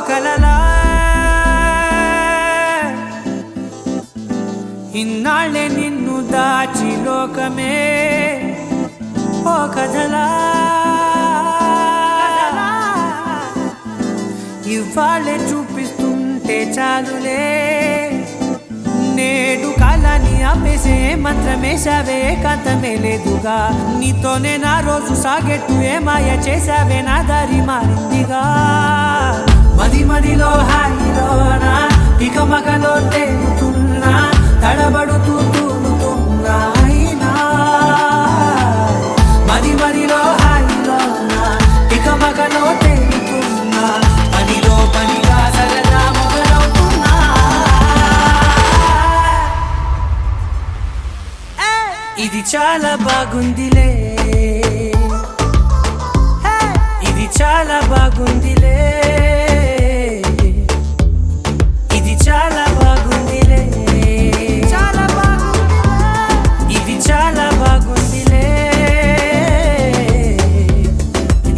కలలా ఇన్నాళ్ళే నిన్ను దాచి లోకమే ఓ కథలా ఇవాళ్ళే చూపిస్తుంటే చాలులే నేడు కాలాన్ని ఆపేసే మంత్రమేశావే కాంతమే లేదుగా నీతోనే నా రోజు సాగెట్టు ఏ మాయ చేశావే నా దారి మారిందిగా మది మదిలో హాయిలోనా ఇక మగలో తేలుతున్నా తడబడుతూ తూలుతున్నా అయినా మది మదిలో హాయిలోనా ఇక మగలో తేలుతున్నా పనిలో పనిగా సరదా మొదలవుతున్నా ఇది చాలా బాగుందిలే ఇది చాలా బాగుందిలే ఇది చాలా బాగుందిలే చాలా బాగుంది ఇది చాలా బాగుందిలే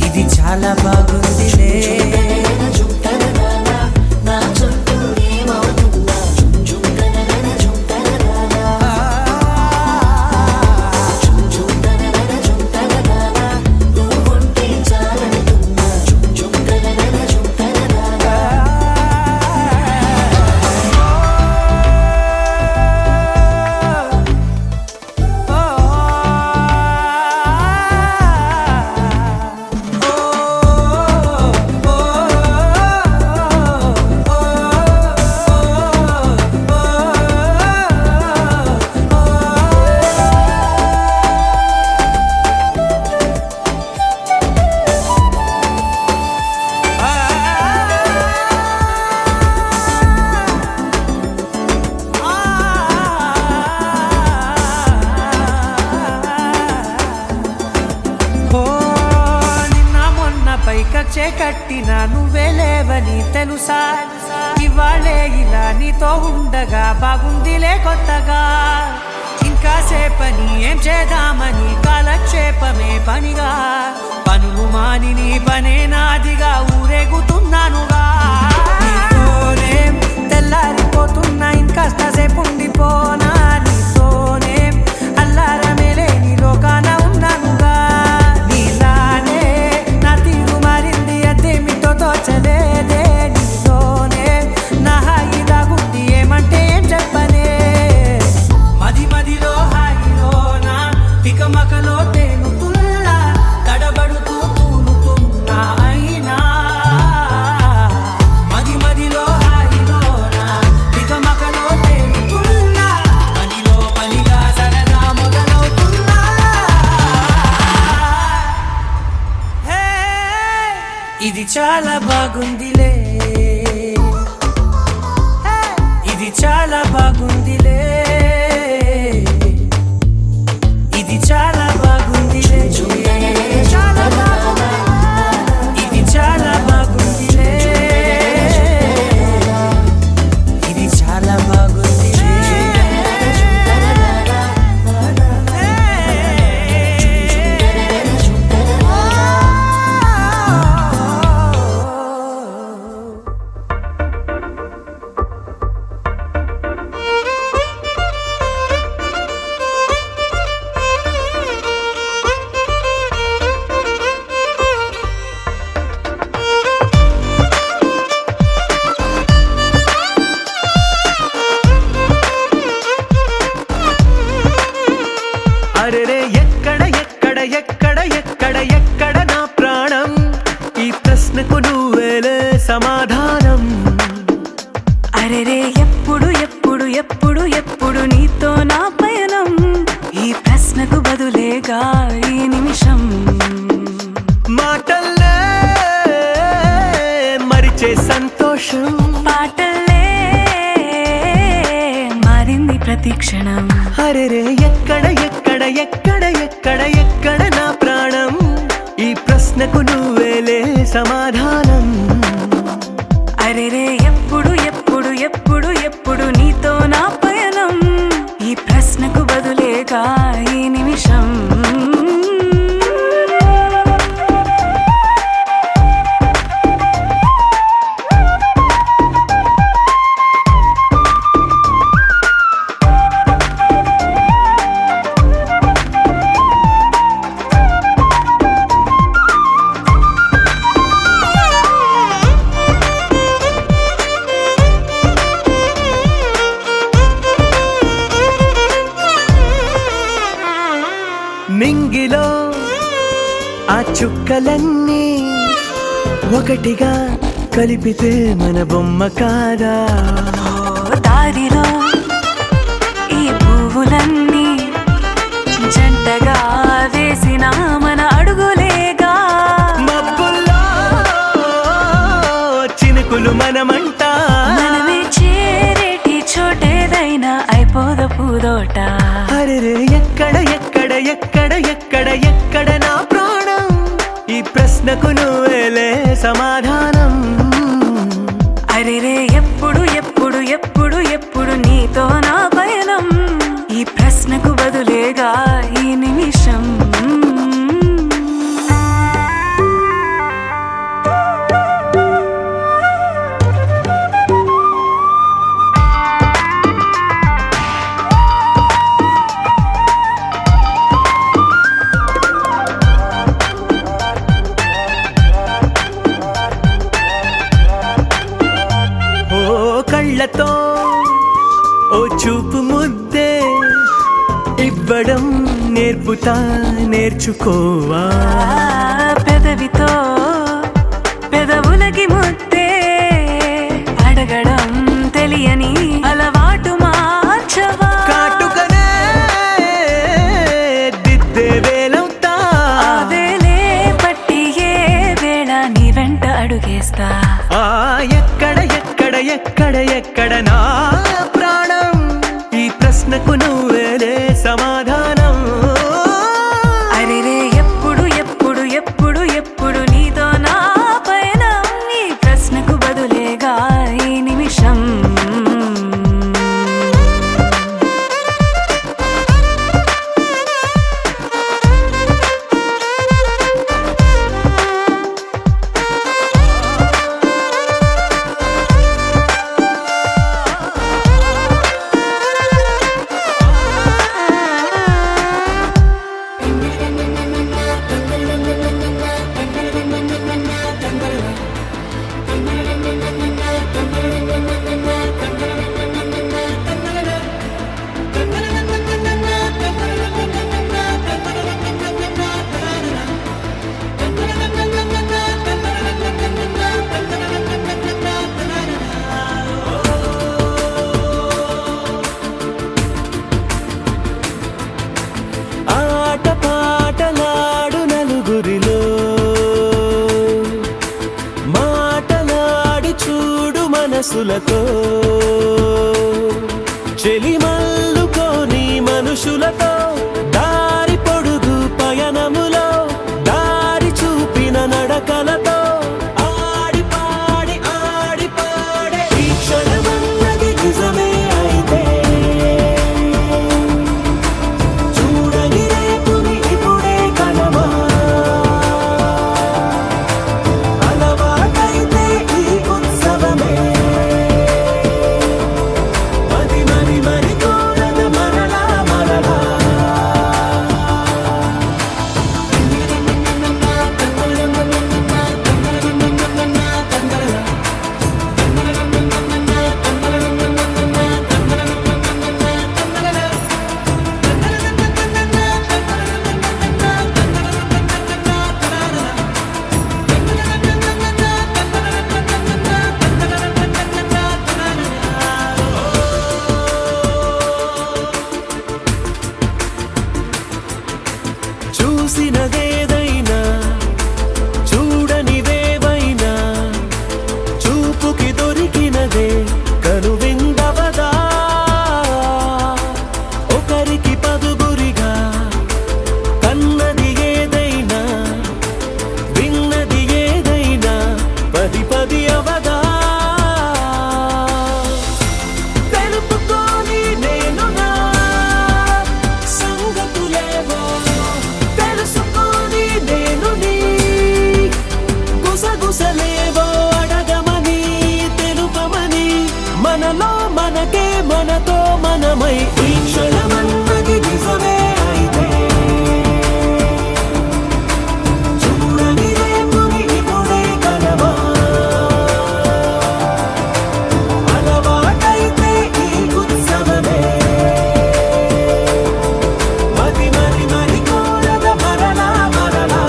ఇది చాలా బాగుందిలే Jum కట్టే కట్టినా నువ్వే లేవని తెలుసా. ఇవాళే ఇలా నీతో ఉండగా బాగుందిలే కొత్తగా. ఇంకా సేపని ఏం చేద్దామని కాలక్షేపమే పనిగా. పనులు మాని నీ పనే నాదిగా ఊరేగుతున్నానుగా. నీతోనే తెల్లారిపోతున్నా ఇంకాస్త సేపు ఉండిపోనా. నీతోనే అల్లారమే లేని లోకాన ఉన్నానుగా. నీలానే నా తీరు మారింది అదేమిటో తోచలేదే. నీతోనే నా హాయి దాగుంది ఏమంటే ఏం చెప్పనే. మది మదిలో హాయిలోనా పికమకలో తేలుతున్నా తడబడుతూ తూలుతున్నా అయినా. మది మదిలో హాయిలోనా పికమకలో తేలుతున్నా పనిలో పనిగా సరదా మొదలవుతున్నా. హే, ఇది చాలా బాగుందిలే. ఇది చాలా బాగుందిలే. ఇది చాలా బాగుందిలే. చాలా బాగుంది. ఇది చాలా బాగుందిలే. ఇది చాలా బాగుందిలే. అరెరే ఎక్కడ ఎక్కడ ఎక్కడ ఎక్కడ ఎక్కడ నా ప్రాణం. ఈ ప్రశ్నకు నువ్వేలే సమాధానం. అరెరే ఎప్పుడు ఎప్పుడు ఎప్పుడు ఎప్పుడు నీతో నా పయనం. ఈ ప్రశ్నకు బదులేగా ఈ నిమిషం. మాటల్లే మరిచే సంతోషం. పాటల్లే మారింది ప్రతి క్షణం. అరెరే ఎక్కడ ఎక్కడ ఎక్కడ ఎక్కడ ఎక్కడ నా ప్రాణం. ఈ ప్రశ్నకు నువ్వేలే సమాధానం. అరెరే ఎప్పుడు ఎప్పుడు ఎప్పుడు ఎప్పుడు నీతో నా పయనం. ఈ ప్రశ్నకు బదులేగా ఈ నిమిషం. మింగిలో ఆ చుక్కలన్నీ ఒకటిగా కలిపితే మన బొమ్మ కాదా. దారిలో ఈ పువ్వులన్నీ జంటగా వేసిన మన అడుగులేగా. మబ్బుల్లో చినుకులు మనమంట. మనమే చేరేటి చోటేదైనా అయిపోద పూదోట. అరెరే ఎక్కడ ఎక్కడ ఎక్కడ ఎక్కడ ఎక్కడ నా ప్రాణం. ఈ ప్రశ్నకు నువ్వేలే సమాధానం. అరెరే ఎప్పుడు ఎప్పుడు ఎప్పుడు ఎప్పుడు నీతో నా పయనం. ఈ ప్రశ్నకు బదులేగా ఈ నిమిషం. కళ్ళతో ఓ చూపు ముద్దే ఇవ్వడం నేర్పుతా నేర్చుకోవా. పెదవితో పెదవులకి ముద్దే అడగడం తెలియని అలవాటు మార్చవా. కాటుకనే దిద్దే వేలవుతా. ఆ వేలే పట్టి ఏ వేళ నీ వెంట అడుగేస్తా. ఎక్కడ ఎక్కడ ఎక్కడ ఎక్కడ నా ప్రాణం. ఈ ప్రశ్నకు నువ్వేలే సమాధానం. అరెరే ఎప్పుడు ఎప్పుడు ఎప్పుడు ఎప్పుడు నీతో నా పయనం. మనసులతో చెలిమల్లుకోని మనుషులతో దారి పొడుగు పయనములో దారి చూపిన నడకలతో ఆడి పాడి ఈ క్షణమన్నది నిజమే అయితే చూడని రేపుని ఇప్పుడే కనమా అలవాటైతే ఈ ఉత్సవమే మరి కోరద మరలా మరలా చూసినదేదైనా చూడనివేవైనా చూపుకి దొరికినదే కనువిందవదా ఒకరికి పదుగురిగా కన్నది ఏదైనా విన్నది ఏదైనా పది పది అవదా తెలుపుకోని నేను నా సంగతులేవో తెలుసుకొని నేను నీ గుసగుసలేవో అడగమని తెలుపమని మనలో మనకే మనతో మనమై ఈ క్షణమన్నది నిజమే అయితే చూడని రేపుని ఇప్పుడే కలవా అలవాటైతే ఈ ఉత్సవమే మరి కోరద మరలా మరలా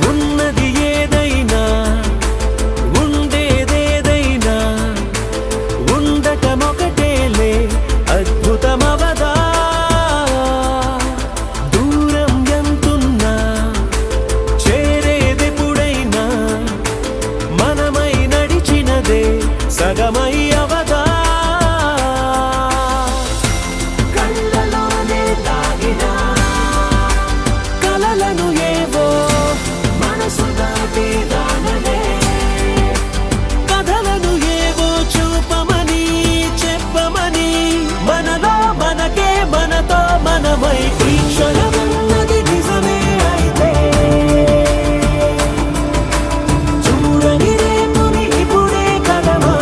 ఉన్నది ఏదైనా ఉండేదేదైనా ఉండటమొకటేలే అద్భుతమవదా దూరం ఎంతున్నా చేరేదెప్పుడైనా మనమై నడిచినదే సగమై అవదా కళ్ళలోనే దాగినా కలలను ఏవో మనసు దాటి రానలే కథలను ఏవో చూపమని చెప్పమని మనలో మనకే మనతో మనమై ఈ క్షణమన్నది నిజమే అయితే చూడని రేపుని ఇప్పుడే కలవా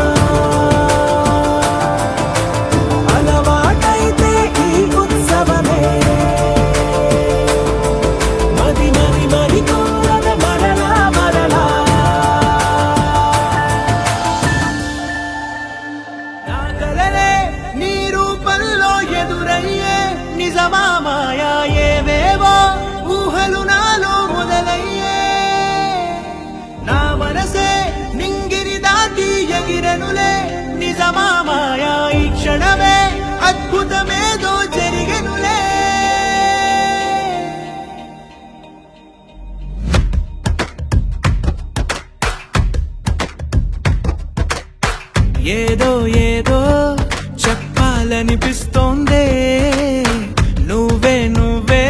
అలవాటైతే ఈ ఉత్సవమే మరి కోరద మరలా మరలా నా కలలే నీ రూపంలో ఎదురయ్యే నిజమా మాయా ఏవేవో ఊహలు నాలో మొదలయ్యే నా మనసే నింగిరి దాటి ఎగిరెనులే నిజమా మాయా ఈ క్షణమే అద్భుతమేదో జరిగెనులే ఏదో ఏదో చెప్పాలనిపిస్తోందే నువ్వే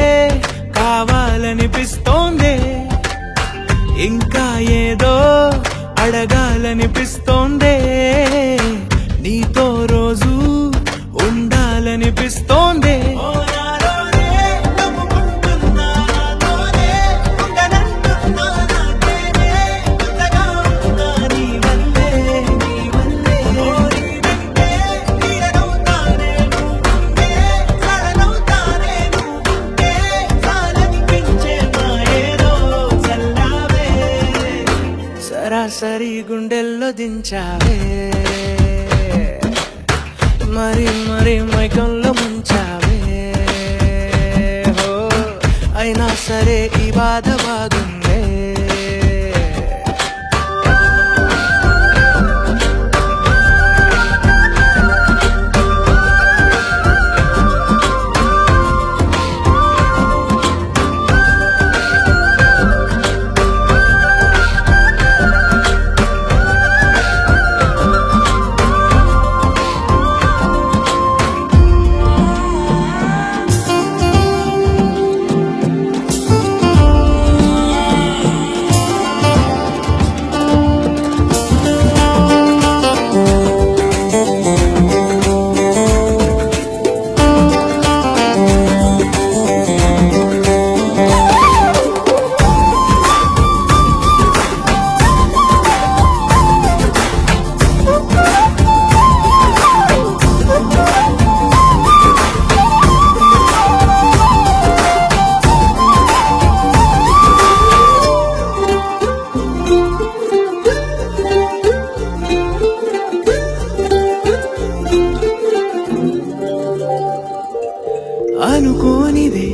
కావాలనిపిస్తోందే ఇంకా ఏదో అడగాలనిపిస్తోందే నీతో రోజు ఉండాలనిపిస్తోందే మరి మరి మైకంలో ముంచావే హో అయినా సరే ఈ బాధ బాగుందే అనుకోనిదే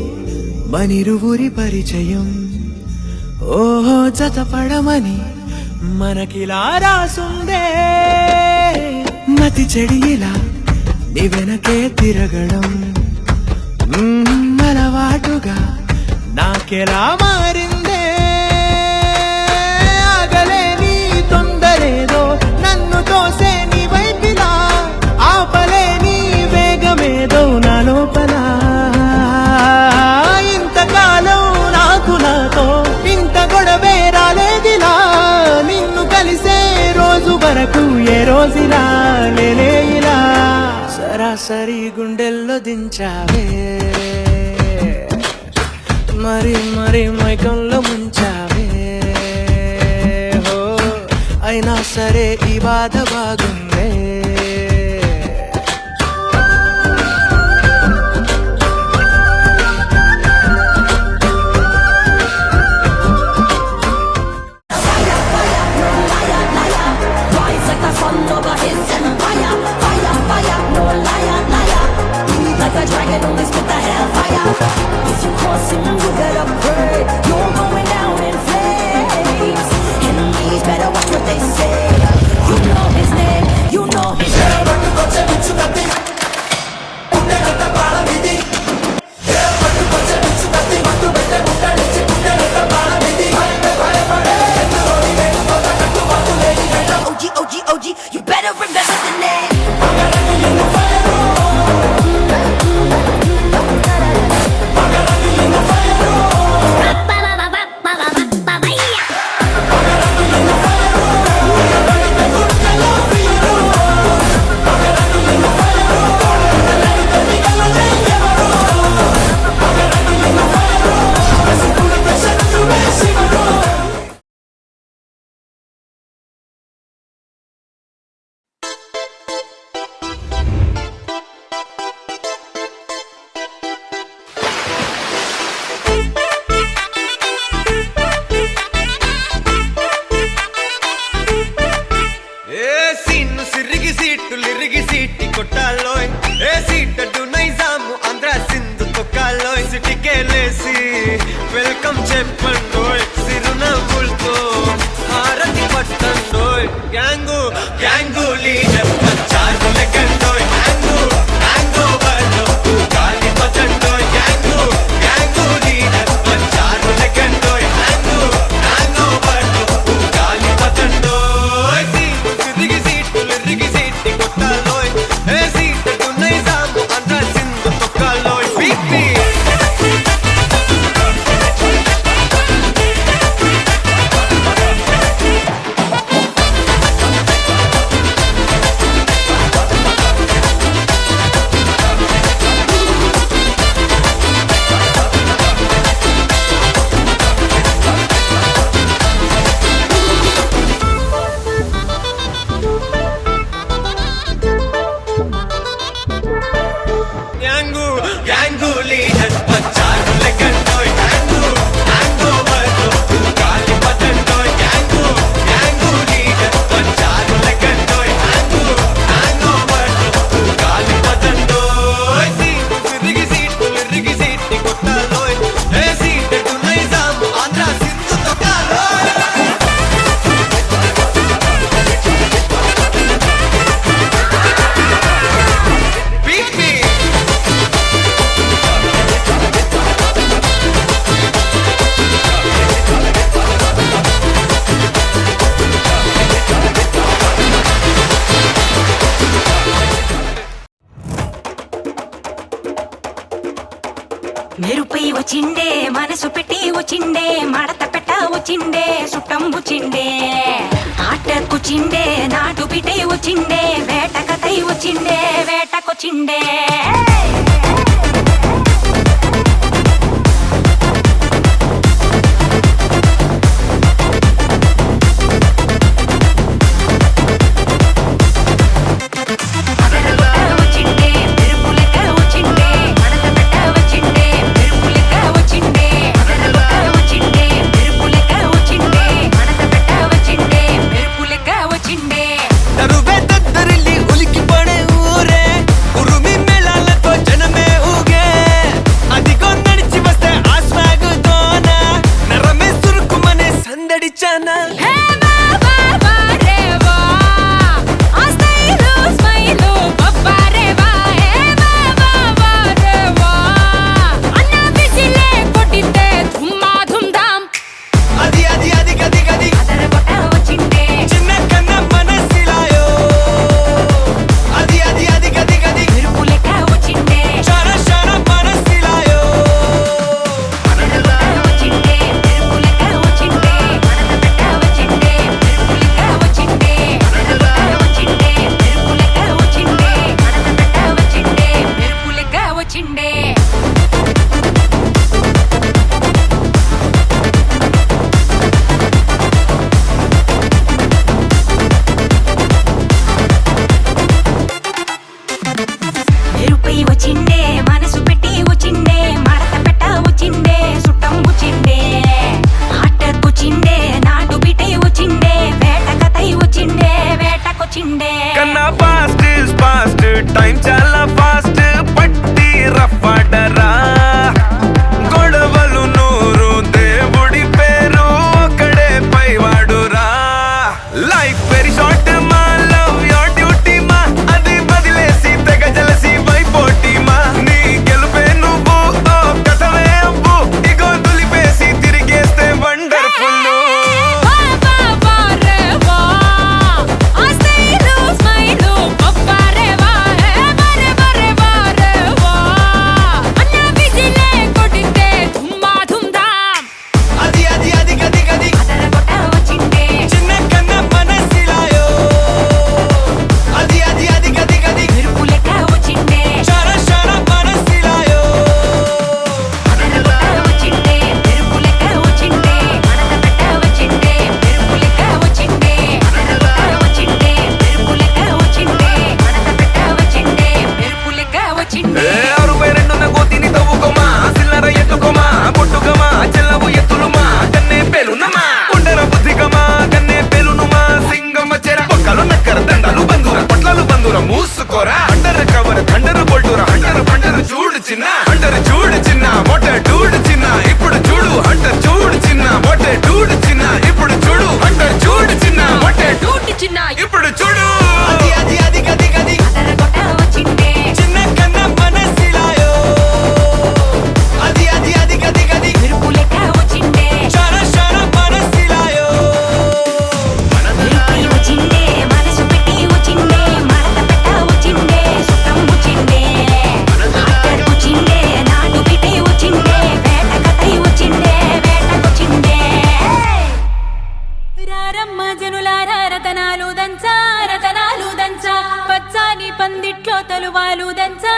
మనిరువురి పరిచయం ఓహో జతపడమని మనకిలా రాసుందే మతి చెడిలా నీ వెనకే తిరగడం అలవాటుగా నాకెలా మారిందే ఆగలేని తొందరేదో నన్ను తోసే నీ వైపిలా ఆపలేని వేగమేదో నా లోపల ఇంతకాలం నాకు నాతో ఇంత గొడవే రాలేదిలా నిన్ను కలిసే రోజు వరకు ఏ రోజులా లేలే ఇలా సరాసరి గుండెల్లో దించావే మరి మరి మైకంలో ముంచావే హో అయినా సరే ఈ బాధ బాగుందే You better remember the name. Welcome చెప్పండోయ్ సిరునవ్వులతో హారతి పట్టండోయ్ గ్యాంగు గ్యాంగు లీడర్ చారు లెక్కండోయ్ గ్యాంగు గ్యాంగు బర్లో గాలి పచ్చండోయ్ గ్యాంగు గ్యాంగు లీడర్ చారు లెక్కండోయ్ గ్యాంగు గ్యాంగు బర్లో గాలి పచ్చండోయ్ సిరిగి సీట్ కొట్టాలోయ్ ఏ సీట్ తున్నై సాము అంతా సిందు తొక్కాలోయ్ పీపీ మెరుపై వచ్చిండే మనసు పెట్టి వచ్చిండే మడత పెట్ట వచ్చిండే సుట్టం వచ్చిండే ఆటకొచ్చిండే నాటు బిడ్డై వచ్చిండే వేటకతై వచ్చిండే వేటకొచ్చిండే తరువే దద్దరిల్లి ఉలికిపడే ఊరే ఉరుమి మేళాలతో జనమే ఊగే అదిగో నడిచి వస్తే ఆ స్వాగుతోన నరమే సురుకుమనే సందడిచానా అది అది అది గది గది చిన్న కన్న మనసిలాయో అది అది అది గది గది షార షార మనసిలాయో వచ్చిండే మెరుపై వచ్చిండే మనసు పెట్టి వచ్చిండే మడత పెట్ట వచ్చిండే సుట్టం వచ్చిండే ఆటకొచ్చిండే నాటు బిడ్డై వచ్చిండే వేటకతై వచ్చిండే వేటకొచ్చిండే కన్నా ఫాస్ట్ ఇస్ ఫాస్ట్ టైం చాలా ఫాస్ట్ పట్టి రఫాడరా గొడవలు నూరు దేవుడి పేరు ఒక్కడే పైవాడురా లైఫ్ వెరీ షార్ట్ మా లవ్ యోర్ డ్యూటీ మా అది వదిలేసి తెగ జలసి వైపోటీ మా నీ గెలుపే నువ్వు ఓ కథవే అవ్వు ఇగో దులిపేసి తిరిగేస్తే వండర్ఫుల్ అది అది అది గది గది చిన్న కన్న మనసిలాయో అది అది అది గది గది షార షార మనసిలాయో ఏ అరుపై రెండున్న గోతిని తవ్వుకోమా సిల్లర ఎత్తుకోమా పొట్టుకమా చెల్లవు ఎత్తులుమా కన్నే పేలునమా ఉండర బుద్ధికమా కన్నే పేలునుమా సింగమ్మ చెర పొక్కలు నక్కర దండలు బందూర పొట్లాలు బందూర మూసుకోరా అండర్ కవర్ థండర్ బొల్టురా అండర్ పండర్ చూడు చిన్న అండర్ చూడు చిన్న మొట్ట డూడు చిన్న ఇప్పుడు చూడు అండర్ చూడు చిన్న మొట్ట డూడు చిన్న ఇప్పుడు చూడు అండర్ చూడు చిన్న మొట్ట డూడు చిన్న ఇప్పుడు చూడు అది అది అది గది గది చిన్న కన్న మనసిలాయో అది అది అది గది గది షార షార మనసిలాయో వచ్చిండే మనసు పెట్టి వచ్చిండే మడత పెట్ట వచ్చిండే సుట్టం వచ్చిండే ఆటకొచ్చిండే నాటు బిడ్డై వచ్చిండే వేటకతై వచ్చిండే వేటకొచ్చిండే రారమ్మ జనులారా రతనాలు దంచా పచ్చాని పందిట్లో తలువాలు దంచా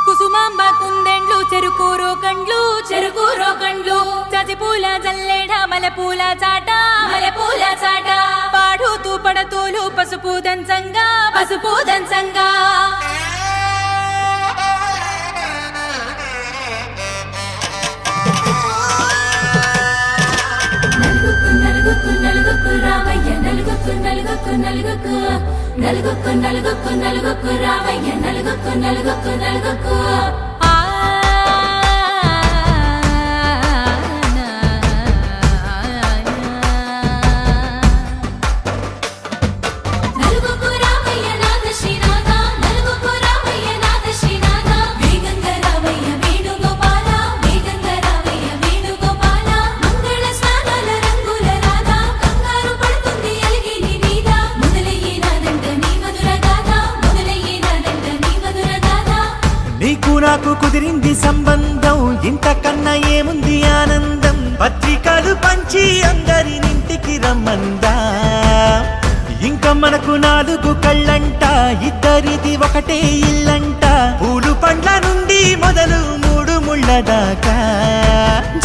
కుసుమాంబ కుందెండ్లు చెరుకూరో కండ్లు చజిపూల జల్లేడ మలపూల చాట పాడుతూ పడతూలు పసుపు దంచంగా నలుగుకు రావయ్య నలుగుకు రావయ్య నలుగుకు నలుగుకు రావయ్య నాద శ్రీనాథ నలుగుకు రావయ్య నాద శ్రీనాథ వేగంగ రావయ్య వేణుగోపాల మంగళ స్నానాల రంగుల రాధ కంగారు పడుతుంది అలిగి నీ మీద మొదలయ్యేనాదంట నీ మధుర గాథ కుదిరింది సంబంధం, ఇంతకన్నా ఏముంది ఆనందం. పత్రికలు పంచి అందరినింటికి రమ్మందా, ఇంకా మనకు 4 కళ్ళంట, ఇద్దరిది ఒకటే ఇల్లంట. పూలు పండ్ల నుండి మొదలు 3 ముళ్ళ దాకా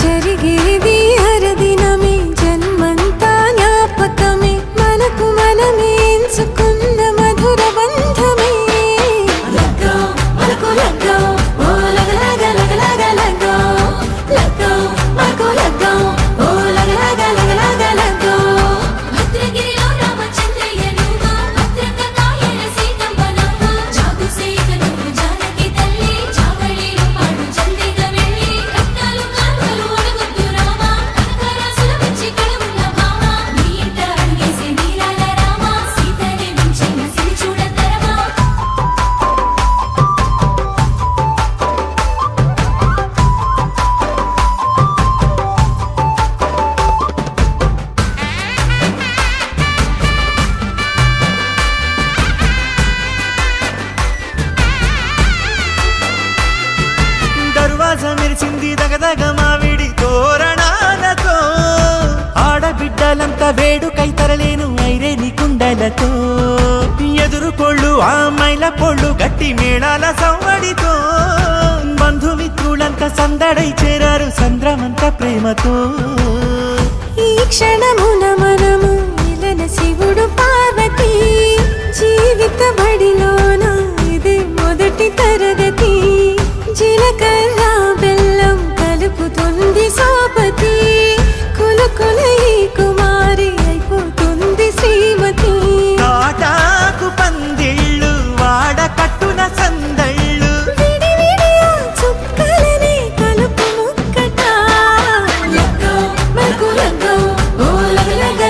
జరిగేది అరదినమే, జన్మంతా జ్ఞాపకమే, మనకు మనమే ఎంచుకున్న మధుర బంధమే. లగ్గో మనకు లగ్గో ఓ లగలగ లగలగ లగ్గో లగ్గో మనకు లగ్గో ఓ లగలగ లగలగ లగ్గో భద్రగిరిలో రామచంద్రయ్య నువ్వు భద్రంగ కాయల సీతమ్మ నవ్వు జాగు సేకను జానకి తల్లి జావళిలో పాడు జల్దిగా వెళ్ళి రత్నాలు కానుకలు అడుగుద్దు రామ కనకరాసుల వచ్చి కడుమున్న భామ నీ ఇంట అడుగేసి నీరాల రామ సీతని మించిన సిరి చూడతరమా. దర్వాజా మెరిసింది దగదగ మావిడి తోరణాలతో, ఆడబిడ్డలంతా వేడుకై తరలేను ఐరేని కుండలతో. ఎదురుకోళ్ళు ఆ మైల పొళ్ళు గట్టి మేళాల సవ్వడితో, బంధుమిత్రులంతా సందడై చేరారు సంద్రమంత ప్రేమతో. ఈ క్షణమున మనము ఇలన శివుడు పార్వతి, జీవిత బడిలోన ఇది మొదటి తరగతి. జీలకర్ర బెల్లం కలుపుతుంది సోపతి, కులుకుల ఈ కుమారి అయిపోతుంది శ్రీమతి. తాటాకు పందిళ్ళు వాడ కట్టున సందళ్ళు, విడివిడియా చుక్కలనే కలుపు ముక్కట. లగ్గో మనకు లగ్గో ఓ లగలగ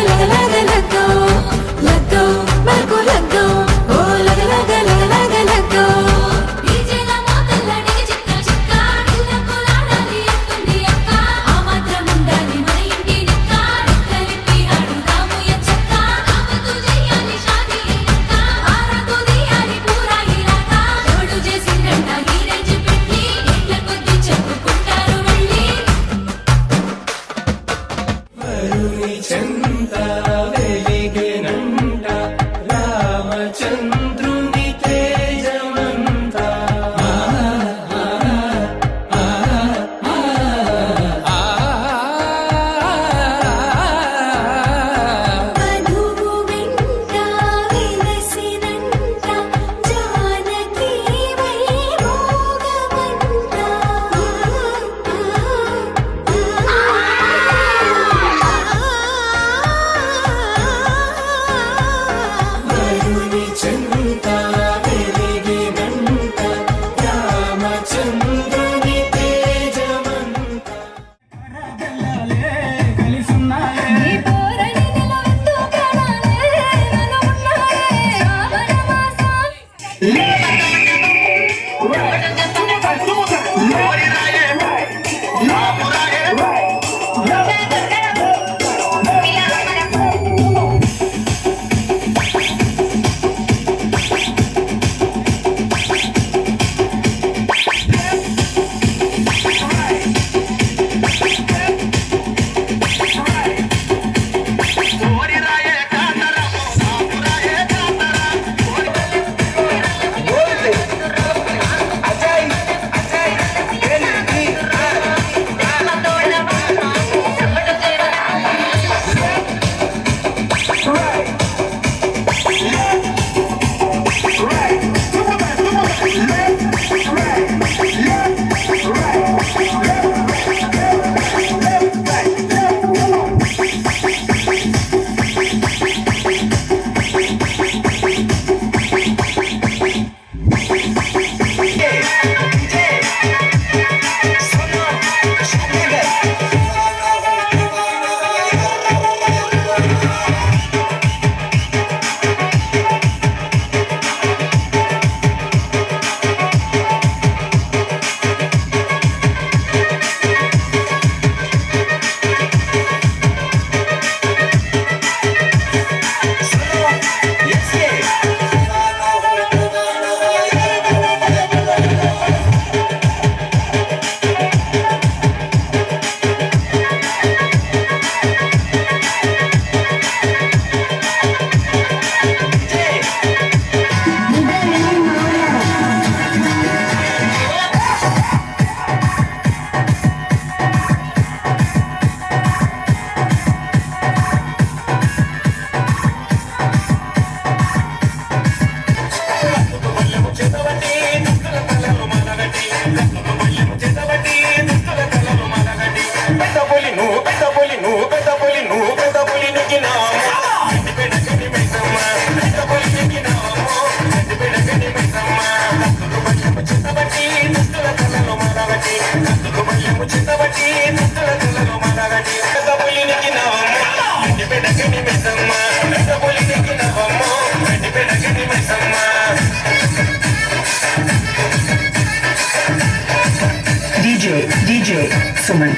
Suman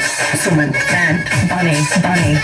and Bunny.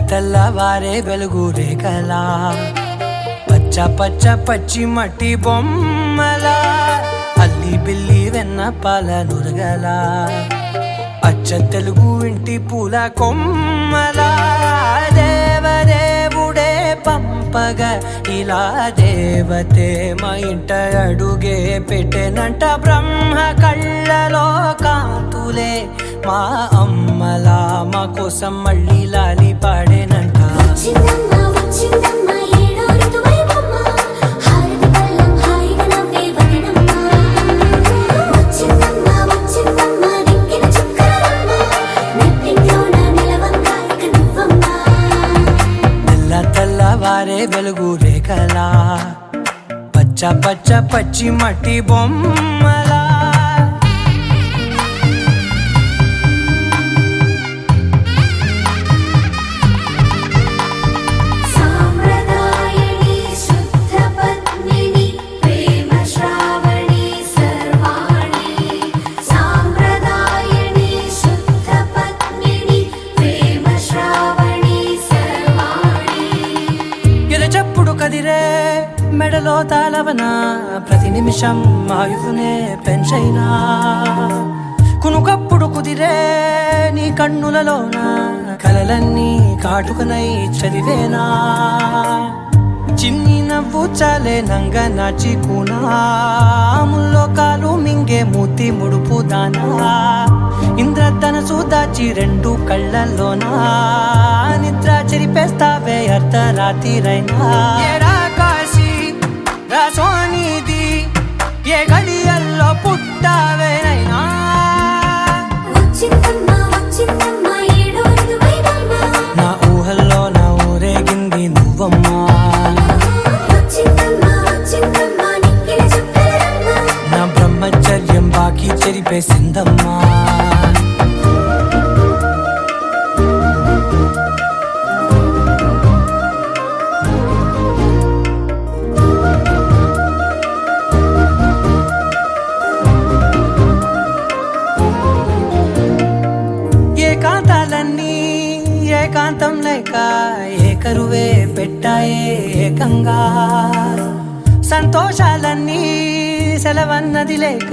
తెల్లవారే వెలుగు రేఖలా పచ్చ పచ్చ పచ్చి మట్టి బొమ్మలా అల్లి బిల్లి వెన్న పాల నురగలా అచ్చ తెలుగు ఇంటి పూల కొమ్మలా దేవదేవుడే పంపగా ఇలా దేవతే మా ఇంట అడుగే పెట్టెనంట బ్రహ్మ కళ్ళలో కాంతులే మా అమ్మలా మా కోసం మళ్ళీ లాలి పాడేనంట. వచ్చిందమ్మా వచ్చిందమ్మా ఏడో ఋతువైవమ్మా హారతి పళ్ళం హాయిగా నవ్వే వదనమ్మా వచ్చిందమ్మా వచ్చిందమ్మా నెక్కిన చుక్కలమ్మా నెట్టింట్లోన నిలవంగా ఇక నువ్వమ్మా తెల్లవారే వెలుగు రేఖలా పచ్చ పచ్చ పచ్చి మట్టి బొమ్మలా మెడలో తాళవన ప్రతి నిమిషం ఆయువునే పెంచైనా కునుకప్పుడు కుదిరే నీ కన్నులలోన కలలన్నీ కాటుకనై చదివేనా చిన్ని నవ్వు చాలే నంగ నాచి కూనాముల్లో కాలు మింగే మూతి ముడుపు దానా ఇంద్రధనసు దాచి రెండు కళ్ళల్లోనా నిద్ర చెరిపేస్తావే అర్ధరాత్రిరైనా సోనిది ఏ గడియల్లో పుట్టావేనైనా వచ్చిందమ్మా వచ్చిందమ్మా ఏడో ఋతువైవమ్మా నా ఊహల్లో నా ఊరేగింది నువ్వమ్మా వచ్చిందమ్మా వచ్చిందమ్మా నెక్కిన చుక్కలమ్మా నా బ్రహ్మ ఆనందాలన్నీ ఏకాంతం లేక ఏకరువే పెట్టాయే ఏకంగా సంతోషాలన్నీ సెలవన్నది లేక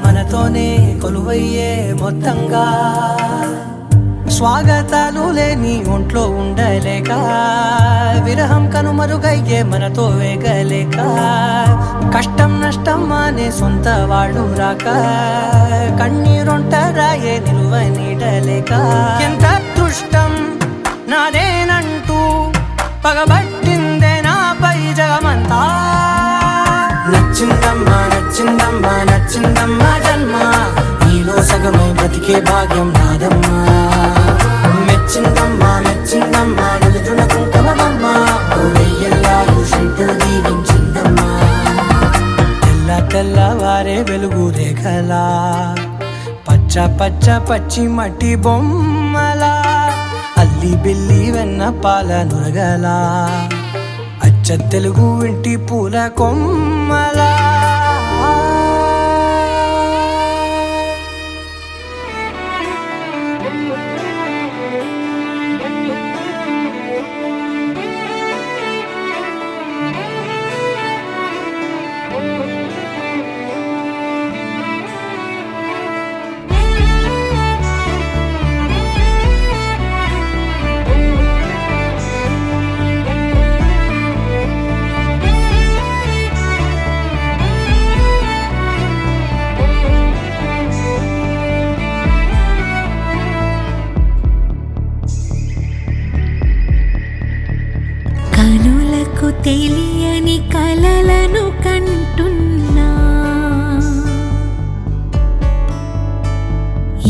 మనతోనే కొలువయ్యే మొత్తంగా స్వాగతాలు లేని ఒంట్లో ఉండలేక విరహం కనుమరుగయ్యే మనతో వేగలేక కష్టం నష్టం అనే సొంత వాళ్ళు రాక కన్నీరొంటరాయే నిలువ నీడలేక ఎంత అదృష్టం నాదేనంటూ పగబట్టిందే నాపై జగమంతా నచ్చిందమ్మా నచ్చిందమ్మా నచ్చిందమ్మా జన్మ నీలో సగమై బ్రతికే భాగ్యం నాదమ్మా మెచ్చిందమ్మా మెచ్చిందమ్మా నిలుతున్న కుంకుమమ్మా వెయ్యల్లాలు శంకరు దీవించిందమ్మా తెల్ల తెల్లవారే వెలుగు రేఖలా పచ్చ పచ్చ పచ్చి మట్టి బొమ్మలా అల్లి బిల్లి వెన్న పాల నురగలా అచ్చ తెలుగు ఇంటి పూల కొమ్మలా కనులకు తెలియని కలలను కంటున్నా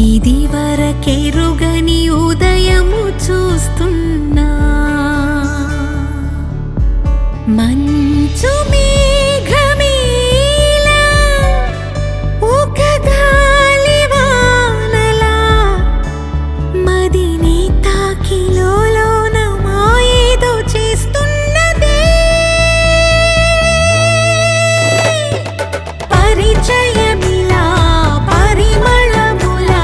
ఇది వరకెరుగని ఉదయము చూస్తున్నా మంచు మేఘమేలా ఒక గాలివానలా మదిని తాకిలోన మాయేదో చేస్తున్నదే పరిచయమిలా పరిమళములా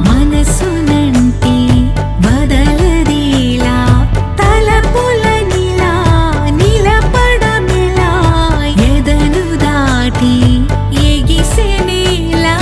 మనసునంటి వదలదేలా తలపులనిలా నిలపడమిలా ఎదను దాటి ఎగిసెనేలా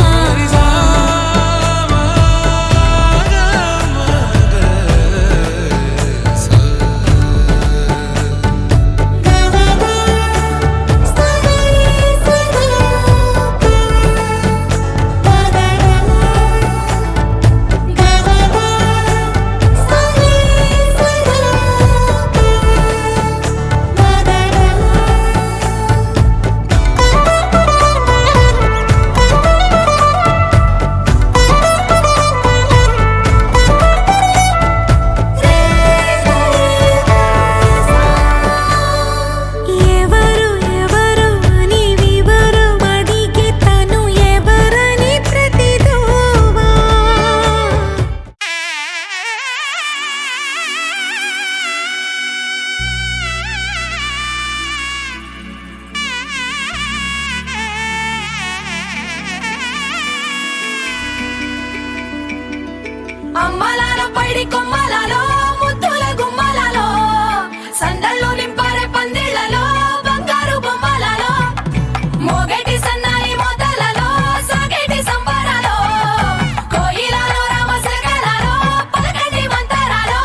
ఎవరు ఎవరు అని వివరం అడిగే తను ఎవరని ప్రతిదోవా అమ్మలాల పైడి కొమ్మలలో ముద్దుల గుమ్మలలో సందళ్ళు నింపరే పందిళ్లలో బంగారు బొమ్మలలో మోగేటి సన్నాయి మోతలలో సాగేటి సంబరాలో కోయిలలో రామశకలలో పలకటి మంతరాలో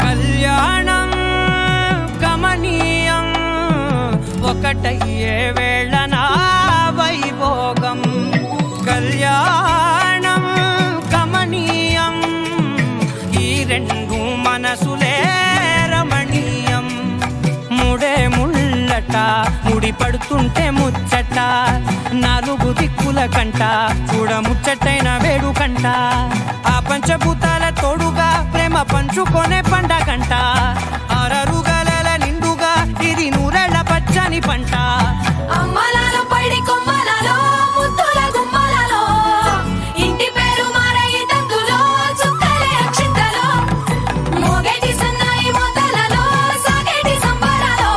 కళ్యాణం గమనీయం ఒకటయ్యే వేళ నా వైభోగం కళ్యాణం గమనీయం ఈ రెండు మనసులే రమణీయం ముడే ముళ్ళట ముడి పడుతుంటే ముచ్చట నాలుగు దిక్కుల కంట చూడ ముచ్చటైన వేడుకంట ఆ పంచభూతాల తోడుగా ప్రేమ పంచుకొనే పండగంట ఆరరుగల నిండుగా ఇది నూరెళ్ళ పచ్చని పంట అమ్మలాల పైడి కొమ్మలలో ముద్దుల గుమ్మలలో ఇంటి పేరు మారయి తందులో చుక్కలే అక్షింతలో మోగేటి సన్నాయి మోతలలో సాగేటి సంబరాలో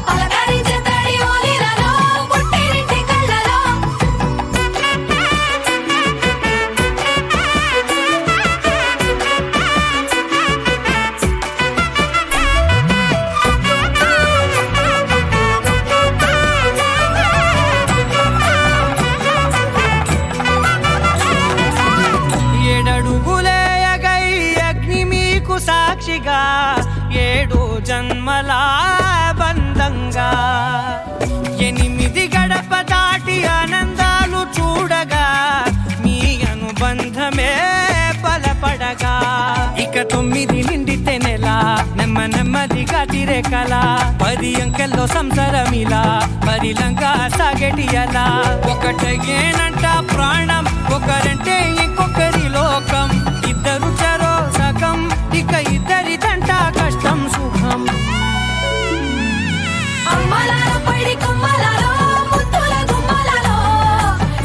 పలకరించే తడి ఓలిలలో పుట్టినింటి కళ్ళలో జతగా 7 జన్మల బంధంగా 8 గడప దాటి ఆనందాలు చూడగా మీ అనుబంధమే బలపడగా ఇక 9 నిండితే నెల నెమ్మదిగా తిరే కల 10 అంకెల్లో సంసారమిలా పరిలంగా సాగటియలా ఒకటేనంట ప్రాణం ఒకరంటే ఇంకొకరి లోకం ఇద్దరు చరో సగం ఇక ఇద్దరిదంట కష్టం సుఖం అమ్మలాలో పడి కొమ్మలాలో ముత్తుల గుమ్మలాలో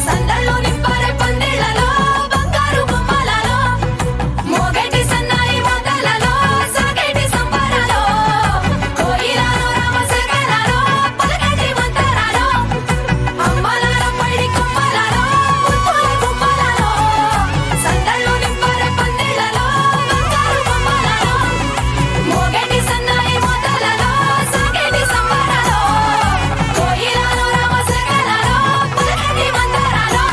సందళ్ళు నింపరే పందిళ్ళలో బంగారు గుమ్మలాలో మోగేటి సన్నాయి మోతలలో సాగేటి సంబరాలో కోయిలాలో రామశకలాలో పలకటి మంతరాలో అమ్మలాలో పడి కొమ్మలాలో ముత్తుల గుమ్మలాలో సందళ్ళు నింపరే పందిళ్ళలో బంగారు గుమ్మలాలో మోగేటి సన్నాయి మోతలలో సాగేటి సంబరాలో కోయిలాలో రామశకలాలో పలకటి మంతరాలో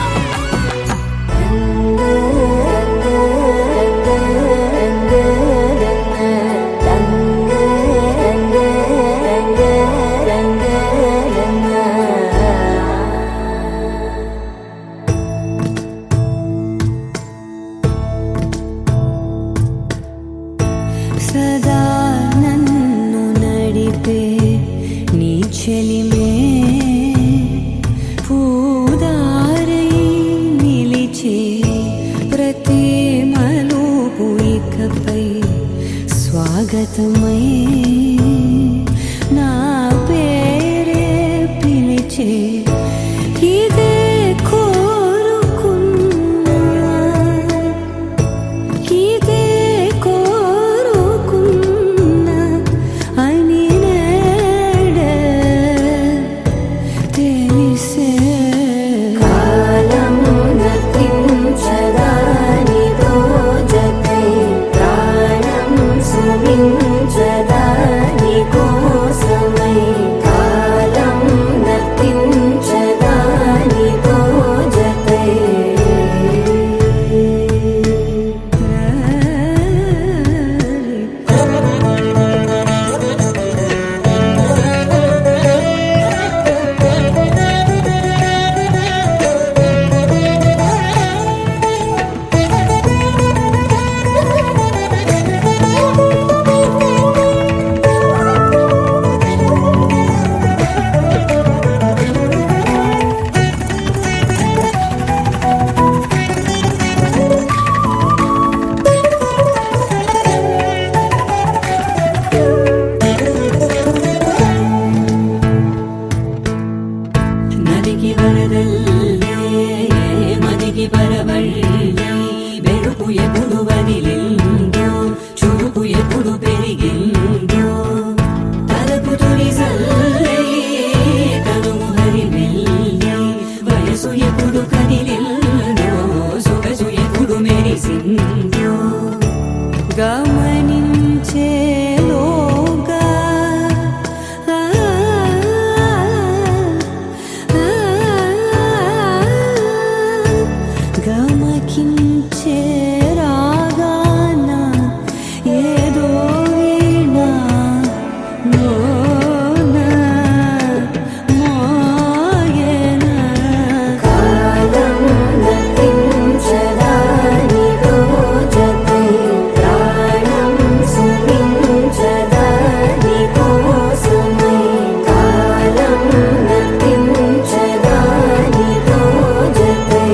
సదా నన్ను నడిపే నీ చెలిమే పూదారై నిలిచే ప్రతి మలుపు ఇకపై స్వాగతమై నా పేరే పిలిచే ఇదే కోరుకున్నా ఇదే కోరుకున్నా అని నేడే తెలిసే కాలం నతించదానిదో జతై ప్రాణం సుమించదాని కోసమై కాలం నతించదానిదో జతై నదికి వరదల్లే మదికి పరవళ్ళే మెరుపు ఎప్పుడు వదిలిందో చురుకు ఎప్పుడు పెరిగిందో తలపు తొలి సల్లే తనుము హరిమెల్లే వయసు ఎప్పుడు కదిలిందో సొగసు ఎప్పుడు మెరిసిందో గమనించేలోగా గమకించే రాగాన ఏదో వీణ లోన మోయన కాలం నతించదానిదో జతై ప్రాణం సుమించదాని కోసమై కాలం నతించదానిదో జతై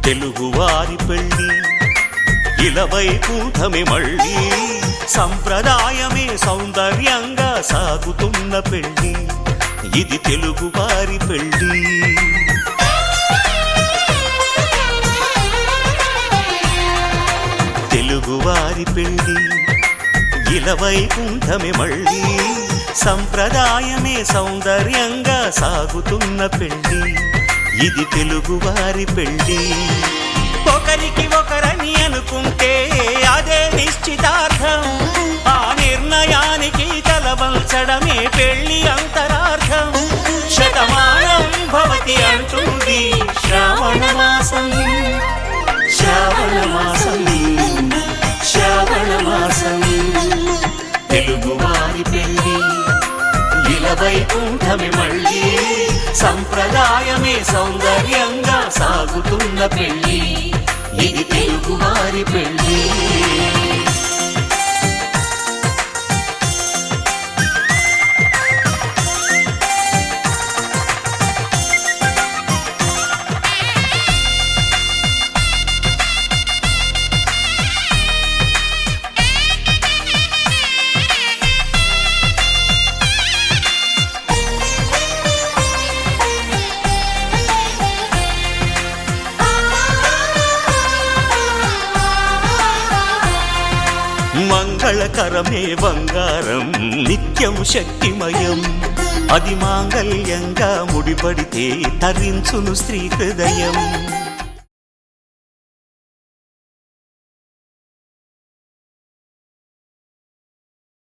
తెలుగువారి పెళ్ళి ఇలవైకుంఠమే మళ్ళీ సంప్రదాయమే సౌందర్యంగా సాగుతున్న పెళ్ళి ఇది తెలుగు వారి పెళ్ళి. తెలుగు వారి పెళ్ళి ఇలవైకుంఠమే మళ్ళీ, సంప్రదాయమే సౌందర్యంగా సాగుతున్న పెళ్ళి. ఇది తెలుగు వారి పెళ్ళి. ఒకరికి ఒకరని అనుకుంటే అదే నిశ్చితార్థం, ఆ నిర్ణయానికి తలవంచడమే పెళ్లి అంతరార్థం. శతమానం భవతి అంటుంది శ్రావణ మాసం, శ్రావణ మాసం, శ్రావణ మాసం. తెలుగు వారి పెళ్ళి ఇలవైకుంఠమే మళ్ళీ, సంప్రదాయమే సౌందర్యంగా సాగుతున్న పెళ్ళి. ఇది తెలుగు వారి పెళ్ళి. మంగళకరమే బంగారం నిత్యం శక్తిమయం, అది మాంగళ్యంగా ముడిపడితే తరించును స్త్రీ హృదయం.